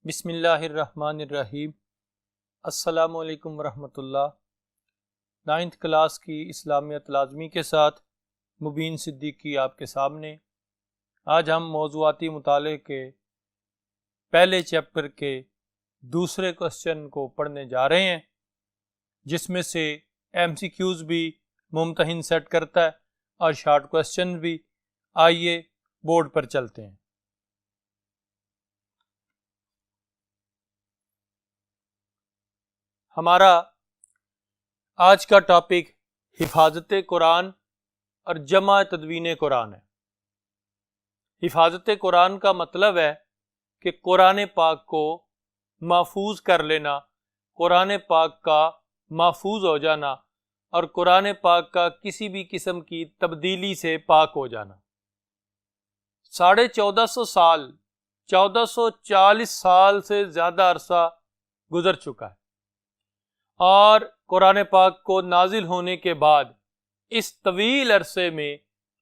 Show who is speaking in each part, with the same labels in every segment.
Speaker 1: بسم اللہ الرحمن الرحیم۔ السلام علیکم ورحمۃ اللہ۔ 9th کلاس کی اسلامیت لازمی کے ساتھ مبین صدیقی آپ کے سامنے۔ آج ہم موضوعاتی مطالعے کے پہلے چیپٹر کے دوسرے کوسچن کو پڑھنے جا رہے ہیں، جس میں سے MCQs بھی ممتحن سیٹ کرتا ہے اور شارٹ کوسچن بھی۔ آئیے بورڈ پر چلتے ہیں۔ ہمارا آج کا ٹاپک حفاظت قرآن اور جمع تدوین قرآن ہے۔ حفاظت قرآن کا مطلب ہے کہ قرآن پاک کو محفوظ کر لینا، قرآن پاک کا محفوظ ہو جانا اور قرآن پاک کا کسی بھی قسم کی تبدیلی سے پاک ہو جانا۔ 1450 سال، 1440 سال سے زیادہ عرصہ گزر چکا ہے، اور قرآن پاک کو نازل ہونے کے بعد اس طویل عرصے میں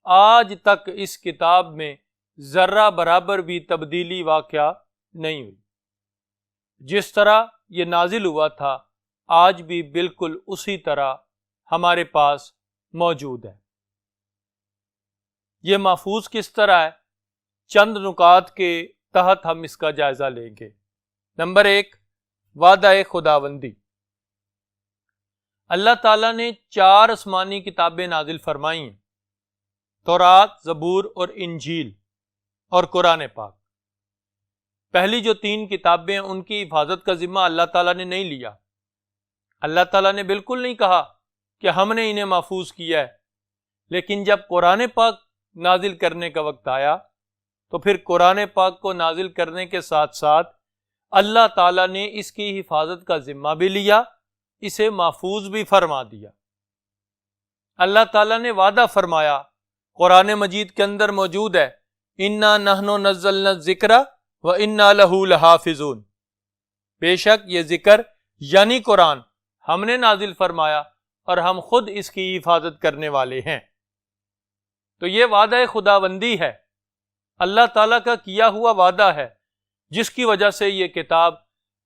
Speaker 1: آج تک اس کتاب میں ذرہ برابر بھی تبدیلی واقع نہیں ہوئی۔ جس طرح یہ نازل ہوا تھا آج بھی بالکل اسی طرح ہمارے پاس موجود ہے۔ یہ محفوظ کس طرح ہے؟ چند نکات کے تحت ہم اس کا جائزہ لیں گے۔ نمبر 1، وعدہ خداوندی۔ اللہ تعالیٰ نے 4 آسمانی کتابیں نازل فرمائی ہیں، تورات، زبور اور انجیل اور قرآن پاک۔ پہلی جو 3 کتابیں ہیں ان کی حفاظت کا ذمہ اللہ تعالیٰ نے نہیں لیا۔ اللہ تعالیٰ نے بالکل نہیں کہا کہ ہم نے انہیں محفوظ کیا ہے، لیکن جب قرآن پاک نازل کرنے کا وقت آیا تو پھر قرآن پاک کو نازل کرنے کے ساتھ ساتھ اللہ تعالیٰ نے اس کی حفاظت کا ذمہ بھی لیا، اسے محفوظ بھی فرما دیا۔ اللہ تعالیٰ نے وعدہ فرمایا، قرآن مجید کے اندر موجود ہے، اِنَّا نَحْنُ نَزَّلْنَا الذِّكْرَ وَإِنَّا لَهُ لَحَافِظُونَ۔ بے شک یہ ذکر یعنی قرآن ہم نے نازل فرمایا اور ہم خود اس کی حفاظت کرنے والے ہیں۔ تو یہ وعدہ خداوندی ہے، اللہ تعالیٰ کا کیا ہوا وعدہ ہے، جس کی وجہ سے یہ کتاب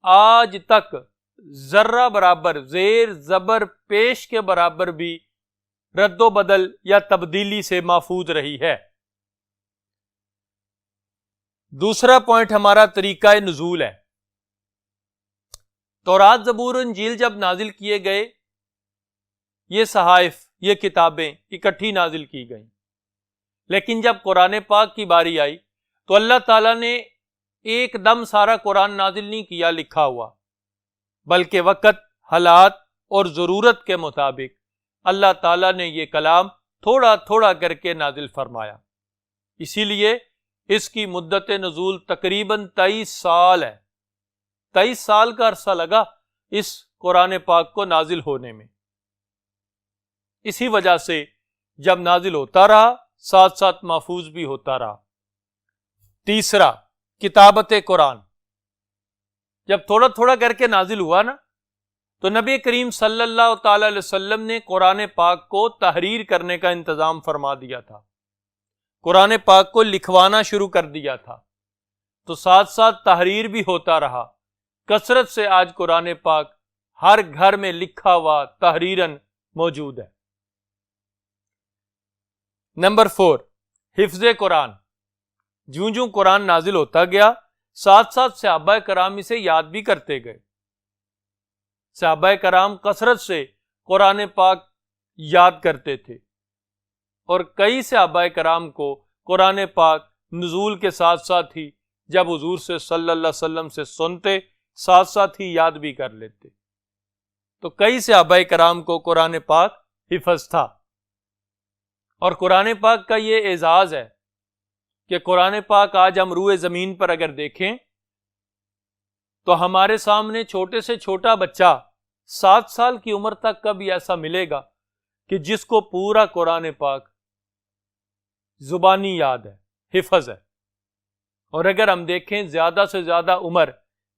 Speaker 1: آج تک ذرہ برابر، زیر زبر پیش کے برابر بھی رد و بدل یا تبدیلی سے محفوظ رہی ہے۔ دوسرا پوائنٹ ہمارا طریقہ نزول ہے۔ تورات، زبور، انجیل جب نازل کیے گئے، یہ صحائف، یہ کتابیں اکٹھی نازل کی گئیں، لیکن جب قرآن پاک کی باری آئی تو اللہ تعالیٰ نے ایک دم سارا قرآن نازل نہیں کیا لکھا ہوا، بلکہ وقت، حالات اور ضرورت کے مطابق اللہ تعالیٰ نے یہ کلام تھوڑا تھوڑا کر کے نازل فرمایا۔ اسی لیے اس کی مدت نزول تقریباً 23 سال ہے۔ 23 سال کا عرصہ لگا اس قرآن پاک کو نازل ہونے میں۔ اسی وجہ سے جب نازل ہوتا رہا ساتھ ساتھ محفوظ بھی ہوتا رہا۔ تیسرا، کتابت قرآن۔ جب تھوڑا تھوڑا کر کے نازل ہوا نا، تو نبی کریم صلی اللہ تعالی علیہ وسلم نے قرآن پاک کو تحریر کرنے کا انتظام فرما دیا تھا، قرآن پاک کو لکھوانا شروع کر دیا تھا، تو ساتھ ساتھ تحریر بھی ہوتا رہا۔ کثرت سے آج قرآن پاک ہر گھر میں لکھا ہوا تحریراً موجود ہے۔ نمبر 4، حفظ قرآن۔ جوں جوں قرآن نازل ہوتا گیا ساتھ ساتھ صحابہ کرام اسے یاد بھی کرتے گئے۔ صحابہ کرام کثرت سے قرآن پاک یاد کرتے تھے، اور کئی صحابہ کرام کو قرآن پاک نزول کے ساتھ ساتھ ہی جب حضور سے صلی اللہ علیہ وسلم سے سنتے ساتھ ساتھ ہی یاد بھی کر لیتے۔ تو کئی صحابہ کرام کو قرآن پاک حفظ تھا، اور قرآن پاک کا یہ اعزاز ہے کہ قرآن پاک آج ہم روئے زمین پر اگر دیکھیں تو ہمارے سامنے چھوٹے سے چھوٹا بچہ 7 سال کی عمر تک کا بھی ایسا ملے گا کہ جس کو پورا قرآن پاک زبانی یاد ہے، حفظ ہے۔ اور اگر ہم دیکھیں زیادہ سے زیادہ عمر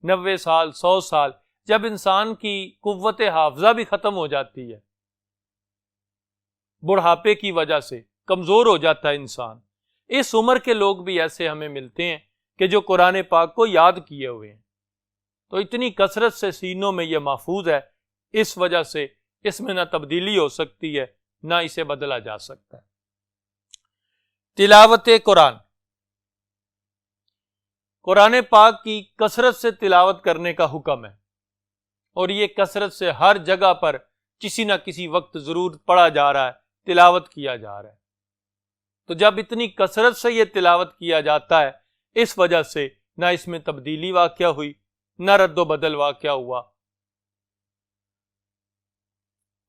Speaker 1: 90 سال، 100 سال، جب انسان کی قوت حافظہ بھی ختم ہو جاتی ہے، بڑھاپے کی وجہ سے کمزور ہو جاتا ہے انسان، اس عمر کے لوگ بھی ایسے ہمیں ملتے ہیں کہ جو قرآن پاک کو یاد کیے ہوئے ہیں۔ تو اتنی کثرت سے سینوں میں یہ محفوظ ہے، اس وجہ سے اس میں نہ تبدیلی ہو سکتی ہے نہ اسے بدلا جا سکتا ہے۔ تلاوت قرآن، قرآن پاک کی کثرت سے تلاوت کرنے کا حکم ہے، اور یہ کثرت سے ہر جگہ پر کسی نہ کسی وقت ضرور پڑھا جا رہا ہے، تلاوت کیا جا رہا ہے۔ تو جب اتنی کثرت سے یہ تلاوت کیا جاتا ہے، اس وجہ سے نہ اس میں تبدیلی واقع ہوئی نہ رد و بدل واقع ہوا۔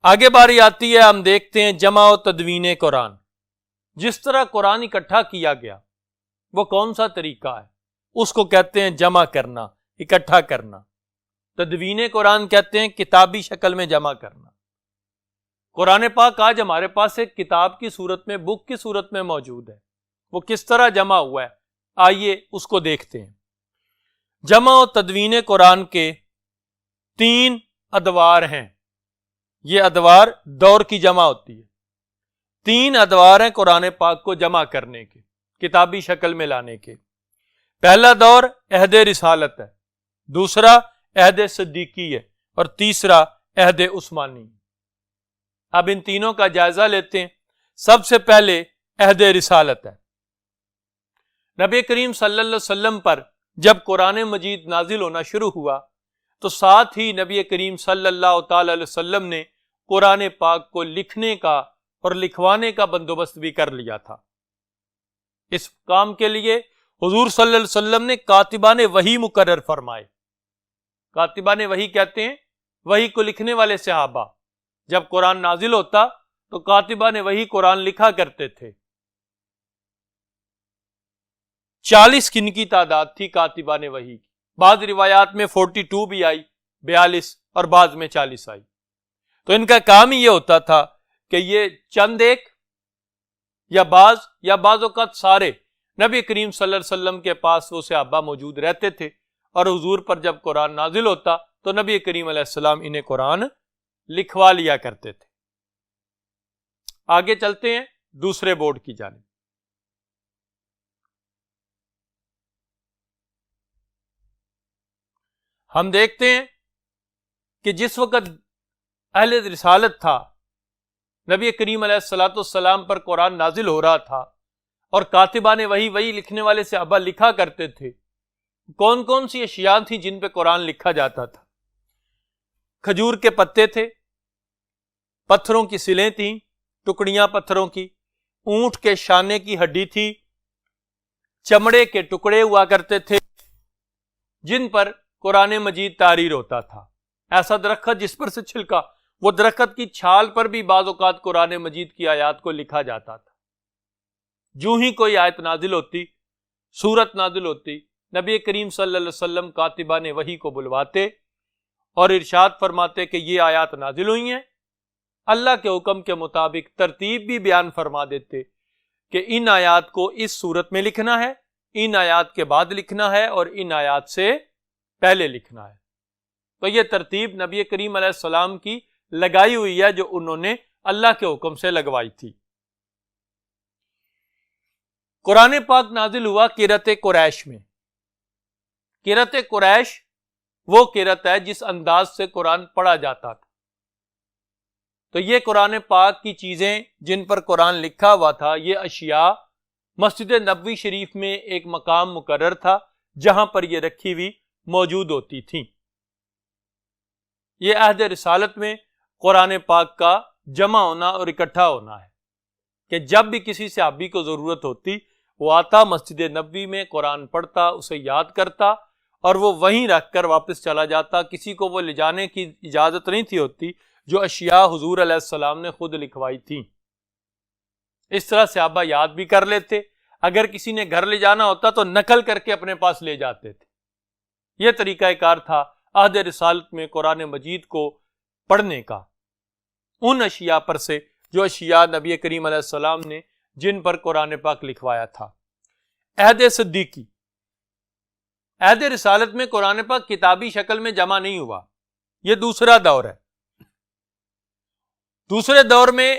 Speaker 1: آگے باری آتی ہے، ہم دیکھتے ہیں جمع و تدوین قرآن۔ جس طرح قرآن اکٹھا کیا گیا وہ کون سا طریقہ ہے؟ اس کو کہتے ہیں جمع کرنا، اکٹھا کرنا۔ تدوین قرآن کہتے ہیں کتابی شکل میں جمع کرنا۔ قرآن پاک آج ہمارے پاس ایک کتاب کی صورت میں، بک کی صورت میں موجود ہے۔ وہ کس طرح جمع ہوا ہے، آئیے اس کو دیکھتے ہیں۔ جمع و تدوین قرآن کے 3 ادوار ہیں۔ یہ ادوار دور کی جمع ہوتی ہے۔ 3 ادوار ہیں قرآن پاک کو جمع کرنے کے، کتابی شکل میں لانے کے۔ پہلا دور عہد رسالت ہے، دوسرا عہد صدیقی ہے، اور تیسرا عہد عثمانی۔ اب ان تینوں کا جائزہ لیتے ہیں۔ سب سے پہلے عہد رسالت ہے۔ نبی کریم صلی اللہ علیہ وسلم پر جب قرآن مجید نازل ہونا شروع ہوا تو ساتھ ہی نبی کریم صلی اللہ تعالی علیہ وسلم نے قرآن پاک کو لکھنے کا اور لکھوانے کا بندوبست بھی کر لیا تھا۔ اس کام کے لیے حضور صلی اللہ علیہ وسلم نے کاتبان وحی مقرر فرمائے۔ کاتبان وحی کہتے ہیں وحی کو لکھنے والے صحابہ۔ جب قرآن نازل ہوتا تو کاتبان وحی قرآن لکھا کرتے تھے۔ 40 کن کی تعداد تھی کاتبان وحی کی، بعض روایات میں 42 بھی آئی، 42، اور بعض میں 40 آئی۔ تو ان کا کام ہی یہ ہوتا تھا کہ یہ چند ایک یا بعض اوقات سارے نبی کریم صلی اللہ علیہ وسلم کے پاس وہ صحابہ موجود رہتے تھے، اور حضور پر جب قرآن نازل ہوتا تو نبی کریم علیہ السلام انہیں قرآن لکھوا لیا کرتے تھے۔ آگے چلتے ہیں دوسرے بورڈ کی جانب۔ ہم دیکھتے ہیں کہ جس وقت اہل رسالت تھا، نبی کریم علیہ السلام پر قرآن نازل ہو رہا تھا، اور کاتبان وحی لکھنے والے صحابہ لکھا کرتے تھے۔ کون کون سی اشیاء تھیں جن پہ قرآن لکھا جاتا تھا؟ کھجور کے پتے تھے، پتھروں کی سلیں تھیں، ٹکڑیاں پتھروں کی، اونٹ کے شانے کی ہڈی تھی، چمڑے کے ٹکڑے ہوا کرتے تھے جن پر قرآن مجید تحریر ہوتا تھا۔ ایسا درخت جس پر سے چھلکا، وہ درخت کی چھال پر بھی بعض اوقات قرآن مجید کی آیات کو لکھا جاتا تھا۔ جو ہی کوئی آیت نازل ہوتی، سورت نازل ہوتی، نبی کریم صلی اللہ علیہ وسلم کاتبان وحی کو بلواتے اور ارشاد فرماتے کہ یہ آیات نازل ہوئی ہیں۔ اللہ کے حکم کے مطابق ترتیب بھی بیان فرما دیتے کہ ان آیات کو اس صورت میں لکھنا ہے، ان آیات کے بعد لکھنا ہے، اور ان آیات سے پہلے لکھنا ہے۔ تو یہ ترتیب نبی کریم علیہ السلام کی لگائی ہوئی ہے، جو انہوں نے اللہ کے حکم سے لگوائی تھی۔ قرآن پاک نازل ہوا قرأت قریش میں۔ قرأت قریش وہ قرأت ہے جس انداز سے قرآن پڑھا جاتا تھا۔ تو یہ قرآن پاک کی چیزیں جن پر قرآن لکھا ہوا تھا، یہ اشیاء مسجد نبوی شریف میں ایک مقام مقرر تھا جہاں پر یہ رکھی ہوئی موجود ہوتی تھیں۔ یہ عہد رسالت میں قرآن پاک کا جمع ہونا اور اکٹھا ہونا ہے کہ جب بھی کسی صحابی کو ضرورت ہوتی، وہ آتا مسجد نبوی میں، قرآن پڑھتا، اسے یاد کرتا، اور وہ وہیں رکھ کر واپس چلا جاتا۔ کسی کو وہ لے جانے کی اجازت نہیں تھی ہوتی، جو اشیاء حضور علیہ السلام نے خود لکھوائی تھیں۔ اس طرح صحابہ یاد بھی کر لیتے، اگر کسی نے گھر لے جانا ہوتا تو نقل کر کے اپنے پاس لے جاتے تھے۔ یہ طریقہ کار تھا عہد رسالت میں قرآن مجید کو پڑھنے کا، ان اشیاء پر سے جو اشیاء نبی کریم علیہ السلام نے جن پر قرآن پاک لکھوایا تھا۔ عہد صدیقی، عہد رسالت میں قرآن پاک کتابی شکل میں جمع نہیں ہوا، یہ دوسرا دور ہے۔ دوسرے دور میں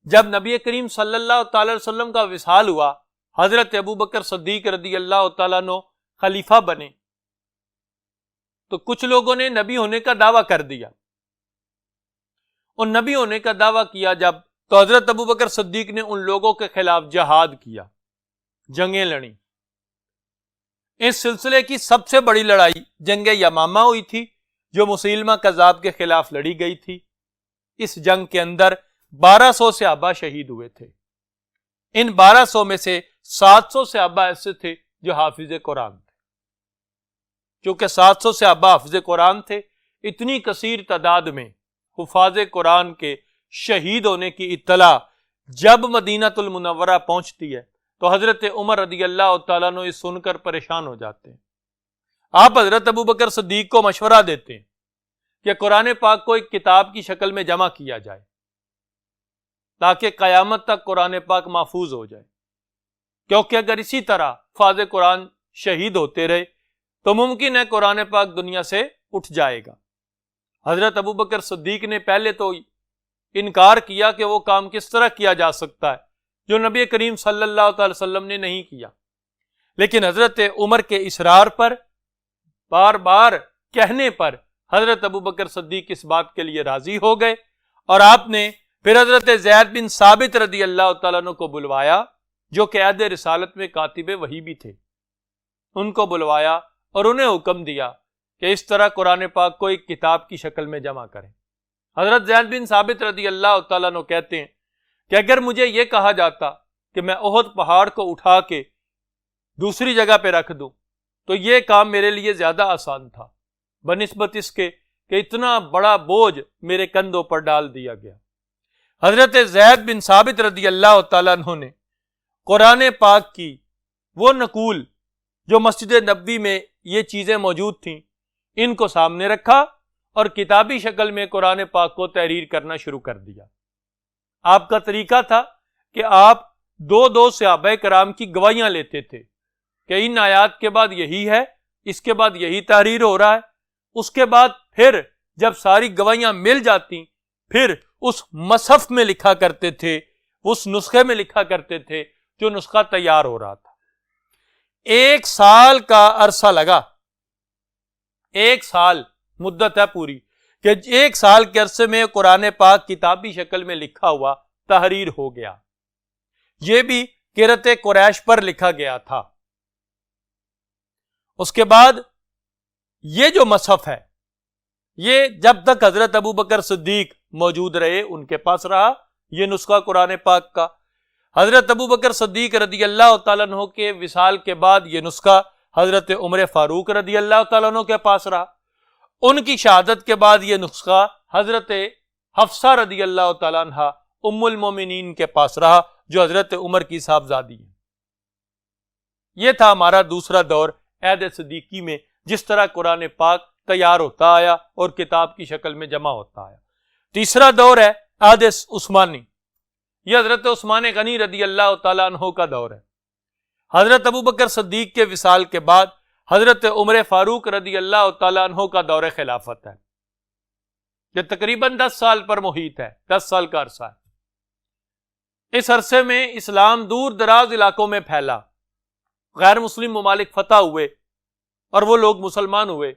Speaker 1: جب نبی کریم صلی اللہ تعالی وسلم کا وصال ہوا، حضرت ابوبکر صدیق رضی اللہ تعالیٰ عنہ خلیفہ بنے، تو کچھ لوگوں نے نبی ہونے کا دعویٰ کر دیا، اور نبی ہونے کا دعویٰ کیا جب، تو حضرت ابوبکر صدیق نے ان لوگوں کے خلاف جہاد کیا، جنگیں لڑیں۔ اس سلسلے کی سب سے بڑی لڑائی جنگ یمامہ ہوئی تھی، جو مسیلمہ کذاب کے خلاف لڑی گئی تھی۔ اس جنگ کے اندر 1200 صحابہ شہید ہوئے تھے۔ ان 1200 میں سے 700 صحابہ ایسے تھے جو حافظ قرآن تھے۔ چونکہ 700 صحابہ حافظ قرآن تھے، اتنی کثیر تعداد میں حفاظ قرآن کے شہید ہونے کی اطلاع جب مدینہ المنورہ پہنچتی ہے تو حضرت عمر رضی اللہ تعالیٰ عنہ اس سن کر پریشان ہو جاتے ہیں۔ آپ حضرت ابوبکر صدیق کو مشورہ دیتے ہیں کہ قرآن پاک کو ایک کتاب کی شکل میں جمع کیا جائے تاکہ قیامت تک قرآن پاک محفوظ ہو جائے، کیونکہ اگر اسی طرح حفاظ قرآن شہید ہوتے رہے تو ممکن ہے قرآن پاک دنیا سے اٹھ جائے گا۔ حضرت ابوبکر صدیق نے پہلے تو انکار کیا کہ وہ کام کس طرح کیا جا سکتا ہے جو نبی کریم صلی اللہ تعالی وسلم نے نہیں کیا، لیکن حضرت عمر کے اصرار پر، بار بار کہنے پر حضرت ابوبکر صدیق اس بات کے لیے راضی ہو گئے، اور آپ نے پھر حضرت زید بن ثابت رضی اللہ تعالیٰ عنہ کو بلوایا، جو کہ عہد رسالت میں کاتب وحی بھی تھے۔ ان کو بلوایا اور انہیں حکم دیا کہ اس طرح قرآن پاک کو ایک کتاب کی شکل میں جمع کریں۔ حضرت زید بن ثابت رضی اللہ تعالیٰ عنہ کہتے ہیں کہ اگر مجھے یہ کہا جاتا کہ میں احد پہاڑ کو اٹھا کے دوسری جگہ پہ رکھ دوں تو یہ کام میرے لیے زیادہ آسان تھا بنسبت اس کے کہ اتنا بڑا بوجھ میرے کندھوں پر ڈال دیا گیا۔ حضرت زید بن ثابت رضی اللہ تعالیٰ عنہ نے قرآن پاک کی وہ نقول جو مسجد نبوی میں یہ چیزیں موجود تھیں، ان کو سامنے رکھا اور کتابی شکل میں قرآن پاک کو تحریر کرنا شروع کر دیا۔ آپ کا طریقہ تھا کہ آپ دو صحابہ کرام کی گواہیاں لیتے تھے کہ ان آیات کے بعد یہی ہے، اس کے بعد یہی تحریر ہو رہا ہے۔ اس کے بعد پھر جب ساری گواہیاں مل جاتی پھر اس مصحف میں لکھا کرتے تھے، اس نسخے میں لکھا کرتے تھے جو نسخہ تیار ہو رہا تھا۔ 1 سال کا عرصہ لگا، 1 سال مدت ہے پوری، کہ 1 سال کے عرصے میں قرآن پاک کتابی شکل میں لکھا ہوا تحریر ہو گیا۔ یہ بھی قرأت قریش پر لکھا گیا تھا۔ اس کے بعد یہ جو مصحف ہے یہ جب تک حضرت ابوبکر صدیق موجود رہے ان کے پاس رہا، یہ نسخہ قرآن پاک کا۔ حضرت ابوبکر صدیق رضی اللہ تعالیٰ عنہ کے وصال کے بعد یہ نسخہ حضرت عمر فاروق رضی اللہ تعالیٰ عنہ کے پاس رہا۔ ان کی شہادت کے بعد یہ نسخہ حضرت حفصہ رضی اللہ تعالیٰ عنہ ام المومنین کے پاس رہا، جو حضرت عمر کی صاحبزادی ہے۔ یہ تھا ہمارا دوسرا دور عہد صدیقی میں، جس طرح قرآن پاک تیار ہوتا آیا اور کتاب کی شکل میں جمع ہوتا آیا۔ تیسرا دور ہے عہد عثمانی، یہ حضرت عثمان غنی رضی اللہ تعالیٰ عنہ کا دور ہے۔ حضرت ابوبکر صدیق کے وصال کے بعد حضرت عمر فاروق رضی اللہ تعالیٰ عنہ کا دور خلافت ہے، یہ تقریباً 10 سال پر محیط ہے، 10 سال کا عرصہ ہے۔ اس عرصے میں اسلام دور دراز علاقوں میں پھیلا، غیر مسلم ممالک فتح ہوئے اور وہ لوگ مسلمان ہوئے۔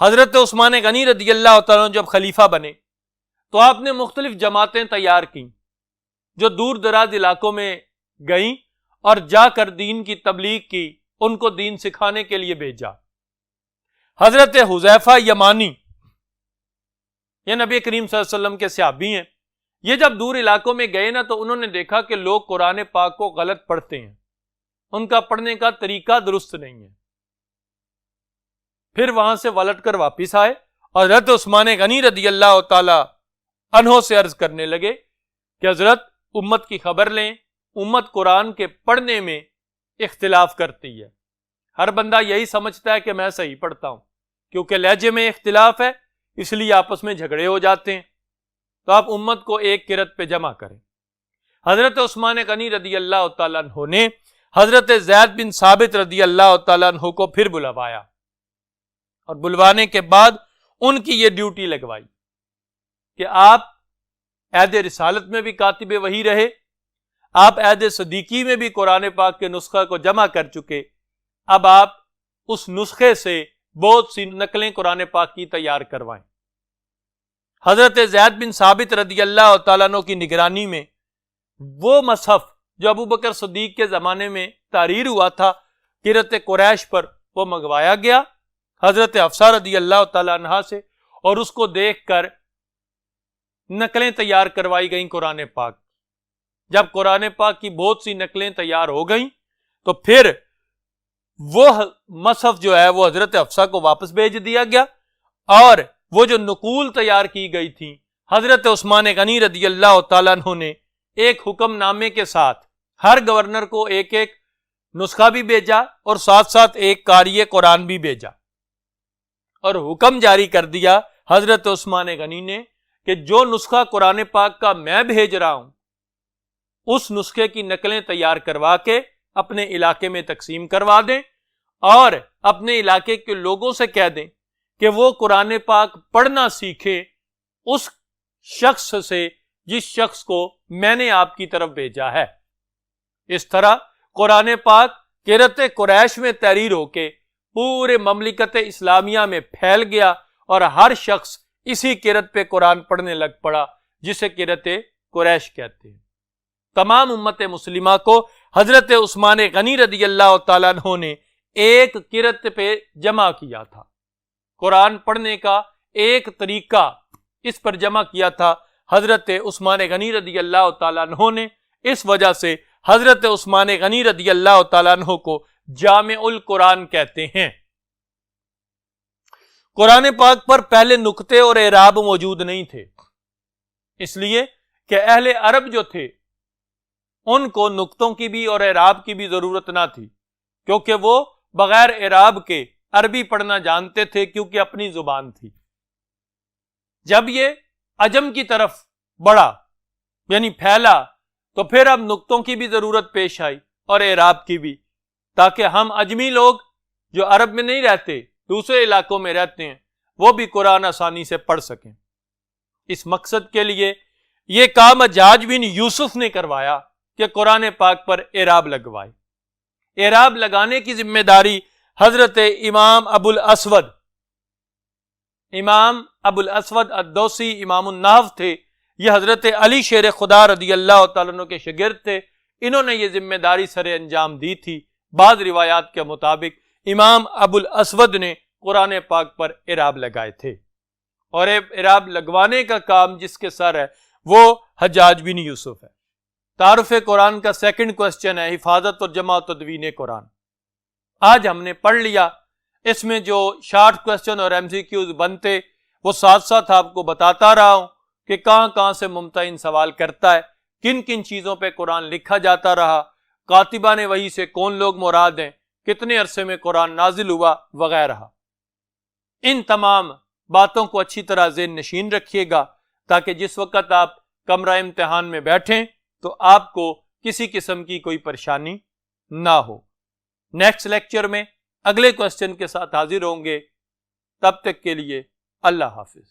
Speaker 1: حضرت عثمان غنی رضی اللہ تعالیٰ عنہ جب خلیفہ بنے تو آپ نے مختلف جماعتیں تیار کیں جو دور دراز علاقوں میں گئیں اور جا کر دین کی تبلیغ کی، ان کو دین سکھانے کے لیے بھیجا۔ حضرت حذیفہ یمانی، یہ نبی کریم صلی اللہ علیہ وسلم کے صحابی ہیں، یہ جب دور علاقوں میں گئے نا تو انہوں نے دیکھا کہ لوگ قرآن پاک کو غلط پڑھتے ہیں، ان کا پڑھنے کا طریقہ درست نہیں ہے۔ پھر وہاں سے ولٹ کر واپس آئے اور حضرت عثمان غنی رضی اللہ تعالی عنہ سے عرض کرنے لگے کہ حضرت امت کی خبر لیں، امت قرآن کے پڑھنے میں اختلاف کرتی ہے، ہر بندہ یہی سمجھتا ہے کہ میں صحیح پڑھتا ہوں، کیونکہ لہجے میں اختلاف ہے اس لیے آپس میں جھگڑے ہو جاتے ہیں، تو آپ امت کو ایک قرأت پہ جمع کریں۔ حضرت عثمان غنی رضی اللہ تعالیٰ عنہ نے حضرت زید بن ثابت رضی اللہ تعالیٰ عنہ کو پھر بلوایا، اور بلوانے کے بعد ان کی یہ ڈیوٹی لگوائی کہ آپ عہد رسالت میں بھی کاتب وحی رہے، آپ عہد صدیقی میں بھی قرآن پاک کے نسخہ کو جمع کر چکے، اب آپ اس نسخے سے بہت سی نقلیں قرآن پاک کی تیار کروائیں۔ حضرت زید بن ثابت رضی اللہ تعالیٰ عنہ کی نگرانی میں وہ مصحف جو ابو بکر صدیق کے زمانے میں تحریر ہوا تھا قرۃ قریش پر، وہ منگوایا گیا حضرت حفصہ رضی اللہ تعالیٰ عنہا سے، اور اس کو دیکھ کر نقلیں تیار کروائی گئیں قرآن پاک۔ جب قرآن پاک کی بہت سی نقلیں تیار ہو گئیں تو پھر وہ مصحف جو ہے وہ حضرت حفصہ کو واپس بھیج دیا گیا، اور وہ جو نقول تیار کی گئی تھی حضرت عثمان غنی رضی اللہ تعالیٰ عنہ نے ایک حکم نامے کے ساتھ ہر گورنر کو ایک ایک نسخہ بھی بھیجا اور ساتھ ساتھ ایک قاری قرآن بھی بھیجا، اور حکم جاری کر دیا حضرت عثمان غنی نے کہ جو نسخہ قرآن پاک کا میں بھیج رہا ہوں اس نسخے کی نقلیں تیار کروا کے اپنے علاقے میں تقسیم کروا دیں، اور اپنے علاقے کے لوگوں سے کہہ دیں کہ وہ قرآن پاک پڑھنا سیکھے اس شخص سے جس شخص کو میں نے آپ کی طرف بھیجا ہے۔ اس طرح قرآن پاک قرۃ قریش میں تحریر ہو کے پورے مملکت اسلامیہ میں پھیل گیا، اور ہر شخص اسی قرۃ پہ قرآن پڑھنے لگ پڑا جسے قرۃ قریش کہتے ہیں۔ تمام امت مسلمہ کو حضرت عثمان غنی رضی اللہ تعالیٰ عنہ نے ایک قرۃ پہ جمع کیا تھا، قرآن پڑھنے کا ایک طریقہ اس پر جمع کیا تھا حضرت عثمان غنی رضی اللہ تعالیٰ عنہ نے۔ اس وجہ سے حضرت عثمان غنی رضی اللہ تعالیٰ عنہ کو جامع القرآن کہتے ہیں۔ قرآن پاک پر پہلے نقطے اور اعراب موجود نہیں تھے، اس لیے کہ اہل عرب جو تھے ان کو نقطوں کی بھی اور اعراب کی بھی ضرورت نہ تھی، کیونکہ وہ بغیر اعراب کے عربی پڑھنا جانتے تھے، کیونکہ اپنی زبان تھی۔ جب یہ عجم کی طرف بڑھا یعنی پھیلا تو پھر اب نقطوں کی بھی ضرورت پیش آئی اور اعراب کی بھی، تاکہ ہم عجمی لوگ جو عرب میں نہیں رہتے دوسرے علاقوں میں رہتے ہیں وہ بھی قرآن آسانی سے پڑھ سکیں۔ اس مقصد کے لیے یہ کام حجاج بن یوسف نے کروایا کہ قرآن پاک پر اعراب لگوائے۔ اعراب لگانے کی ذمہ داری حضرت امام ابو الاسود الدوسی امام النحو تھے۔ یہ حضرت علی شیر خدا رضی اللہ تعالیٰ عنہ کے شاگرد تھے، انہوں نے یہ ذمہ داری سر انجام دی تھی۔ بعض روایات کے مطابق امام ابو الاسود نے قرآن پاک پر اعراب لگائے تھے، اور اعراب لگوانے کا کام جس کے سر ہے وہ حجاج بن یوسف ہے۔ تعارف قرآن کا سیکنڈ کوسچن ہے حفاظت اور جمع و تدوین قرآن۔ آج ہم نے پڑھ لیا، اس میں جو شارٹ کوسچن اور ایم سی کیوز بنتے وہ ساتھ ساتھ آپ کو بتاتا رہا ہوں کہ کہاں کہاں سے ممتحن سوال کرتا ہے، کن کن چیزوں پہ قرآن لکھا جاتا رہا، کاتبان وحی سے کون لوگ مراد ہیں، کتنے عرصے میں قرآن نازل ہوا وغیرہ۔ ان تمام باتوں کو اچھی طرح ذہن نشین رکھیے گا تاکہ جس وقت آپ کمرہ امتحان میں بیٹھیں تو آپ کو کسی قسم کی کوئی پریشانی نہ ہو۔ نیکسٹ لیکچر میں اگلے کوسچن کے ساتھ حاضر ہوں گے، تب تک کے لیے اللہ حافظ۔